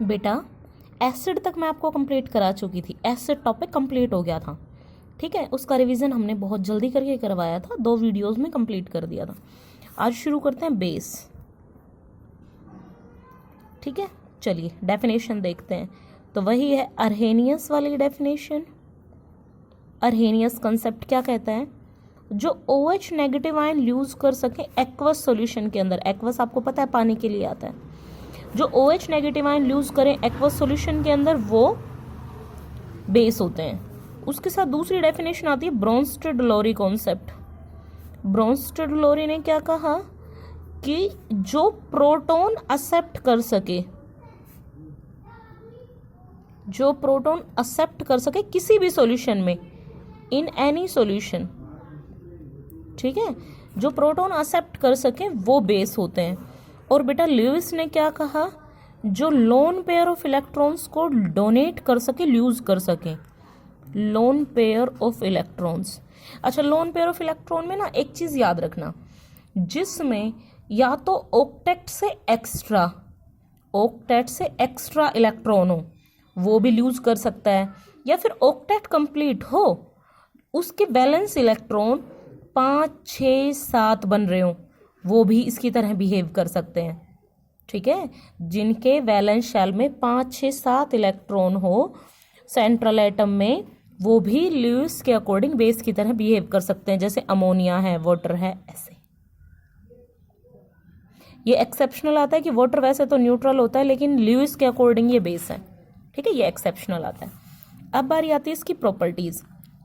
बेटा एसिड तक मैं आपको कंप्लीट करा चुकी थी, एसिड टॉपिक कंप्लीट हो गया था, ठीक है। उसका रिवीजन हमने बहुत जल्दी करके करवाया था, 2 वीडियोस में कंप्लीट कर दिया था। आज शुरू करते हैं बेस, ठीक है। चलिए डेफिनेशन देखते हैं। तो वही है अर्हेनियस वाली डेफिनेशन। अर्हेनियस कंसेप्ट क्या कहता है? जो OH नेगेटिव आयन यूज कर सके एक्वस सॉल्यूशन के अंदर, एक्वस आपको पता है पानी के लिए आता है, जो OH नेगेटिव आयन यूज करें एक्वस सॉल्यूशन के अंदर वो बेस होते हैं। उसके साथ दूसरी डेफिनेशन आती है ब्रोंस्टेड-लोरी कॉन्सेप्ट। ब्रोंस्टेड-लोरी ने क्या कहा कि जो प्रोटॉन एक्सेप्ट कर सके, जो प्रोटॉन एक्सेप्ट कर सके किसी भी सॉल्यूशन में, इन एनी सॉल्यूशन, ठीक है, जो प्रोटॉन एक्सेप्ट कर सके वो बेस होते हैं। और बेटा ल्यूइस ने क्या कहा? जो लोन पेयर ऑफ इलेक्ट्रॉन्स को डोनेट कर सके, यूज कर सके, लोन पेयर ऑफ इलेक्ट्रॉन्स। अच्छा, लोन पेयर ऑफ इलेक्ट्रॉन में ना एक चीज याद रखना, जिसमें या तो ऑक्टेट से एक्स्ट्रा इलेक्ट्रॉन हो वो भी यूज कर सकता है, या फिर ऑक्टेट कंप्लीट हो उसके वैलेंस इलेक्ट्रॉन 5, 6, 7 बन रहे हो वो भी इसकी तरह बिहेव कर सकते हैं, ठीक है। जिनके वैलेंस शेल में 5, 6, 7 इलेक्ट्रॉन हो सेंट्रल एटम में, वो भी ल्यूइस के अकॉर्डिंग बेस की तरह बिहेव कर सकते हैं, जैसे अमोनिया है, वाटर है, ऐसे। ये एक्सेप्शनल आता है कि वाटर वैसे तो न्यूट्रल होता है लेकिन ल्यूइस के अकॉर्डिंग ये बेस है, ठीक है, ये एक्सेप्शनल आता है। अब बारी आती है इसकी प्रॉपर्टीज।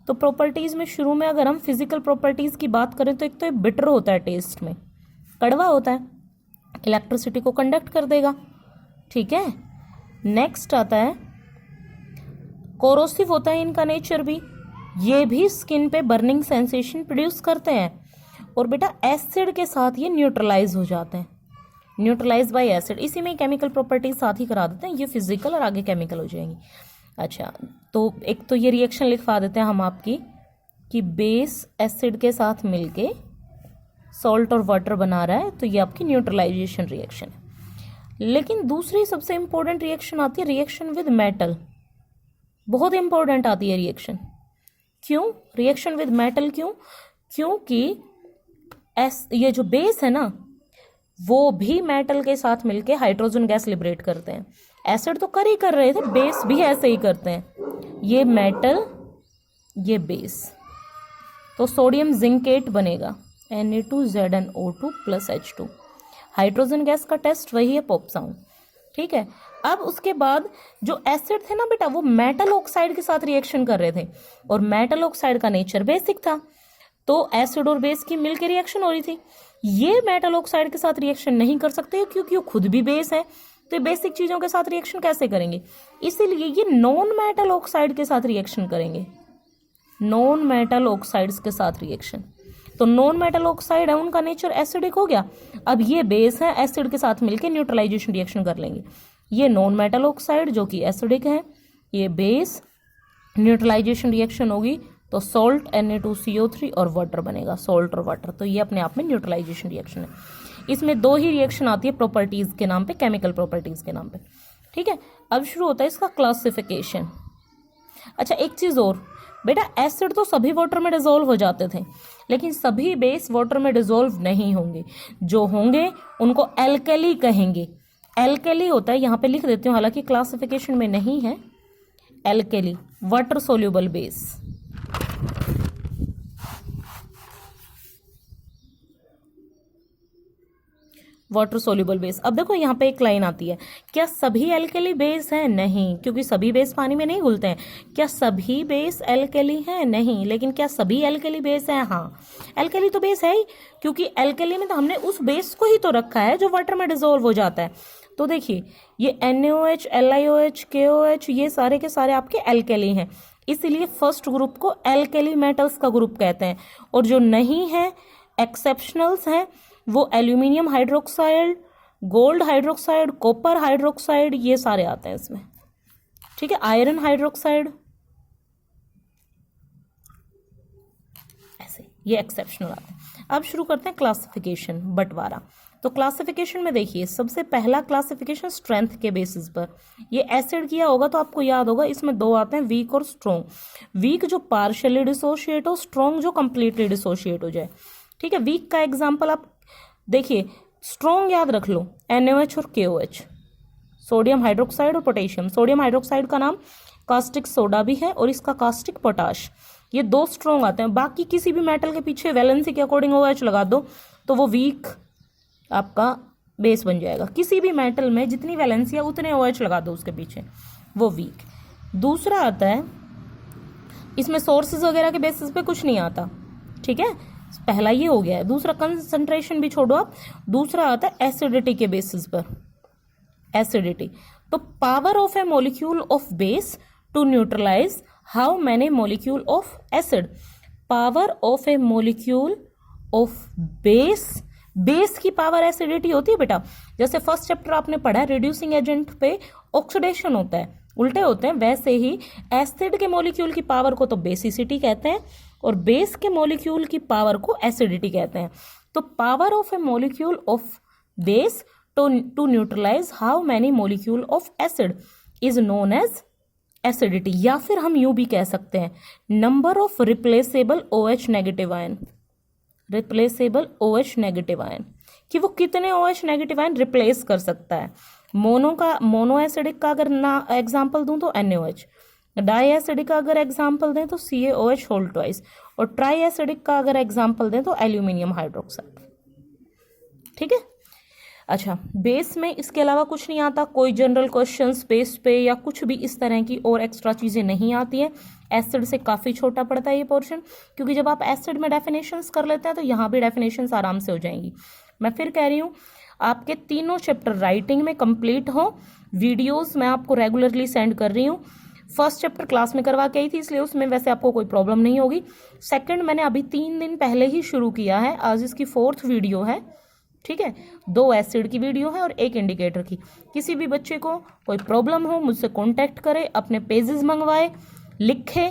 तो प्रॉपर्टीज में शुरू में अगर हम फिजिकल प्रॉपर्टीज की बात करें तो एक तो ये बिटर होता है, टेस्ट में कड़वा होता है, इलेक्ट्रिसिटी को कंडक्ट कर देगा, ठीक है। नेक्स्ट आता है कोरोसिव होता है इनका नेचर भी, ये भी स्किन पे बर्निंग सेंसेशन प्रोड्यूस करते हैं। और बेटा एसिड के साथ ये न्यूट्रलाइज हो जाते हैं, न्यूट्रलाइज बाय एसिड। इसी में केमिकल प्रॉपर्टीज साथ ही करा देते हैं, ये फिजिकल और आगे केमिकल हो जाएंगी। अच्छा, तो एक तो ये रिएक्शन लिखवा देते हैं हम आपकी कि बेस एसिड के साथ मिलके सॉल्ट और वाटर बना रहा है, तो ये आपकी न्यूट्रलाइजेशन रिएक्शन है। लेकिन दूसरी सबसे इंपॉर्टेंट रिएक्शन आती है रिएक्शन विद मेटल, बहुत इंपॉर्टेंट आती है रिएक्शन। क्यों रिएक्शन विद मेटल? क्योंकि ये जो बेस है ना वो भी मेटल के साथ मिलके हाइड्रोजन गैस लिबरेट करते हैं। एसिड तो कर ही कर रहे थे, बेस भी ऐसे ही करते हैं, ये मेटल ये बेस। तो सोडियम जिंकेट बनेगा Na2ZnO2 + H2। हाइड्रोजन गैस का टेस्ट वही है, पोप्साउन, ठीक है। अब उसके बाद जो एसिड थे ना बेटा वो मेटल ऑक्साइड के साथ रिएक्शन कर रहे थे, और मेटल ऑक्साइड का नेचर बेसिक था, तो एसिड और बेस की मिलकर रिएक्शन हो रही थी। ये मेटल ऑक्साइड के साथ रिएक्शन नहीं कर सकते क्योंकि वो खुद भी बेस है, तो ये बेसिक चीजों के साथ रिएक्शन कैसे करेंगे? इसीलिए ये नॉन मेटल ऑक्साइड के साथ रिएक्शन करेंगे, नॉन मेटल ऑक्साइड्स के साथ रिएक्शन। तो नॉन मेटल ऑक्साइड है, उनका नेचर एसिडिक हो गया। अब ये बेस है, एसिड के साथ मिलकर न्यूट्रलाइजेशन रिएक्शन कर लेंगे। ये नॉन मेटल ऑक्साइड जो कि एसिडिक है, ये बेस, न्यूट्रलाइजेशन रिएक्शन होगी तो सॉल्ट Na2CO3 और वाटर बनेगा, सॉल्ट और वाटर। तो ये अपने आप में न्यूट्रलाइजेशन रिएक्शन है। इसमें 2 ही रिएक्शन आती है प्रॉपर्टीज के नाम पे, केमिकल प्रॉपर्टीज के नाम पे, ठीक है। अब शुरू होता है इसका क्लासिफिकेशन। अच्छा, एक चीज और बेटा, एसिड तो सभी वाटर में डिसॉल्व हो जाते थे, लेकिन सभी बेस वाटर में डिसॉल्व नहीं होंगे। जो होंगे उनको एल्कली कहेंगे। एल्कली होता है, यहां पे लिख देती हूँ, हालांकि क्लासिफिकेशन में नहीं है, alkali water soluble base. Water soluble base. अब देखो यहाँ पे एक लाइन आती है, क्या सभी एल्कली बेस हैं? नहीं, क्योंकि सभी बेस पानी में नहीं घुलते हैं। क्या सभी बेस एल्कली हैं? नहीं, लेकिन क्या सभी एल्कली बेस हैं? हाँ, एल्कली तो बेस है ही, क्योंकि एल्कली में तो हमने उस बेस को ही तो रखा है जो वाटर में डिसॉल्व हो जाता है। तो देखिए ये NaOH, LiOH, KOH, ये सारे के सारे आपके एल्कली हैं, इसीलिए फर्स्ट ग्रुप को एल्कली मेटल्स का ग्रुप कहते हैं। और जो नहीं है, एक्सेप्शनल्स हैं, वो aluminium hydroxide, gold hydroxide, copper hydroxide, ये सारे आते हैं इसमें, ठीक है। आयरन हाइड्रोक्साइड, ऐसे ये एक्सेप्शनल आते हैं। अब शुरू करते हैं क्लासिफिकेशन, बंटवारा। तो क्लासिफिकेशन में देखिए, सबसे पहला क्लासिफिकेशन स्ट्रेंथ के बेसिस पर, ये एसिड किया होगा तो आपको याद होगा इसमें दो आते हैं, वीक और स्ट्रॉन्ग। वीक जो पार्शियली डिसोशिएट हो, स्ट्रॉन्ग जो कंप्लीटली डिसोशिएट हो जाए। ठीक है, वीक का एग्जाम्पल आप देखिए, स्ट्रॉन्ग याद रख लो NaOH और KOH, सोडियम हाइड्रोक्साइड और पोटेशियम। सोडियम हाइड्रोक्साइड का नाम कास्टिक सोडा भी है और इसका कास्टिक पोटाश, ये दो स्ट्रॉन्ग आते हैं। बाकी किसी भी मेटल के पीछे वैलेंसी के अकॉर्डिंग OH लगा दो तो वो वीक आपका बेस बन जाएगा। किसी भी मेटल में जितनी वैलेंसी है उतने OH लगा दो उसके पीछे, वो वीक। दूसरा आता है, इसमें सोर्सेज वगैरह के बेसिस पे कुछ नहीं आता। ठीक है, पहला ये हो गया है। दूसरा कंसंट्रेशन भी छोड़ो आप, दूसरा आता है एसिडिटी के बेसिस पर। एसिडिटी, तो power of a molecule of base to neutralize how many molecule of acid. Power of a molecule of base, base की पावर एसिडिटी होती है बेटा। जैसे फर्स्ट चैप्टर आपने पढ़ा है, रिड्यूसिंग एजेंट पे ऑक्सीडेशन होता है, उल्टे होते हैं, वैसे ही एसिड के मॉलिक्यूल की पावर को तो बेसिसिटी कहते हैं और बेस के मॉलिक्यूल की पावर को एसिडिटी कहते हैं। तो power of a molecule of base to neutralize how many molecule of acid is known as acidity. या फिर हम यूं भी कह सकते हैं number of replaceable OH negative ion, replaceable OH negative ion, कि वो कितने OH नेगेटिव आयन रिप्लेस कर सकता है। मोनो एसिडिक का अगर ना एग्जाम्पल दूं तो NaOH, डाई एसिडिक का अगर एग्जाम्पल दें तो CaOH होल ट्वाइस, और ट्राई एसिडिक का अगर एग्जाम्पल दें तो एल्यूमिनियम हाइड्रोक्साइड। ठीक है, अच्छा, बेस में इसके अलावा कुछ नहीं आता। कोई जनरल क्वेश्चन बेस पे या कुछ भी इस तरह की और एक्स्ट्रा चीजें नहीं आती है। एसिड से काफी छोटा पड़ता है ये पोर्शन, क्योंकि जब आप एसिड में डेफिनेशंस कर लेते हैं तो यहाँ भी डेफिनेशंस आराम से हो जाएंगी। मैं फिर कह रही हूँ, आपके तीनों चैप्टर राइटिंग में कंप्लीट हो। वीडियोस मैं आपको रेगुलरली सेंड कर रही हूँ। फर्स्ट चैप्टर क्लास में करवा के आई थी, इसलिए उसमें वैसे आपको कोई प्रॉब्लम नहीं होगी। सेकंड मैंने अभी 3 दिन पहले ही शुरू किया है, आज इसकी 4th वीडियो है। ठीक है, 2 एसिड की वीडियो है और 1 इंडिकेटर की। किसी भी बच्चे को कोई प्रॉब्लम हो मुझसे कांटेक्ट करे, अपने पेजेस मंगवाए, लिखे।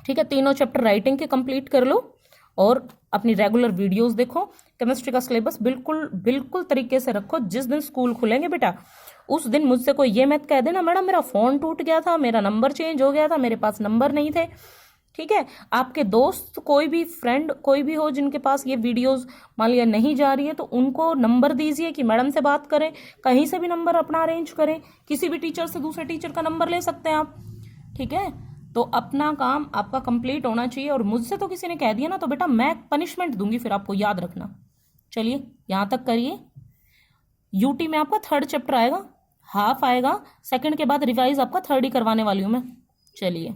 ठीक है, तीनों चैप्टर राइटिंग के कंप्लीट कर लो और अपनी रेगुलर वीडियोस देखो। केमिस्ट्री का सिलेबस बिल्कुल तरीके से रखो। जिस दिन स्कूल खुलेंगे बेटा उस दिन मुझसे कोई ये मत कह देना मैडम मेरा फोन टूट गया था, मेरा नंबर चेंज हो गया था, मेरे पास नंबर नहीं थे। ठीक है, आपके दोस्त कोई भी फ्रेंड कोई भी हो जिनके पास ये वीडियोस मान लिया नहीं जा रही है तो उनको नंबर दीजिए कि मैडम से बात करें। कहीं से भी नंबर अपना अरेंज करें, किसी भी टीचर से दूसरे टीचर का नंबर ले सकते हैं आप। ठीक है, तो अपना काम आपका कंप्लीट होना चाहिए। और मुझसे तो किसी ने कह दिया ना तो बेटा मैं पनिशमेंट दूंगी, फिर आपको याद रखना। चलिए यहां तक करिए। यूटी में आपका 3rd चैप्टर आएगा, हाफ आएगा। 2nd के बाद रिवाइज आपका 3rd ही करवाने वाली हूं मैं। चलिए।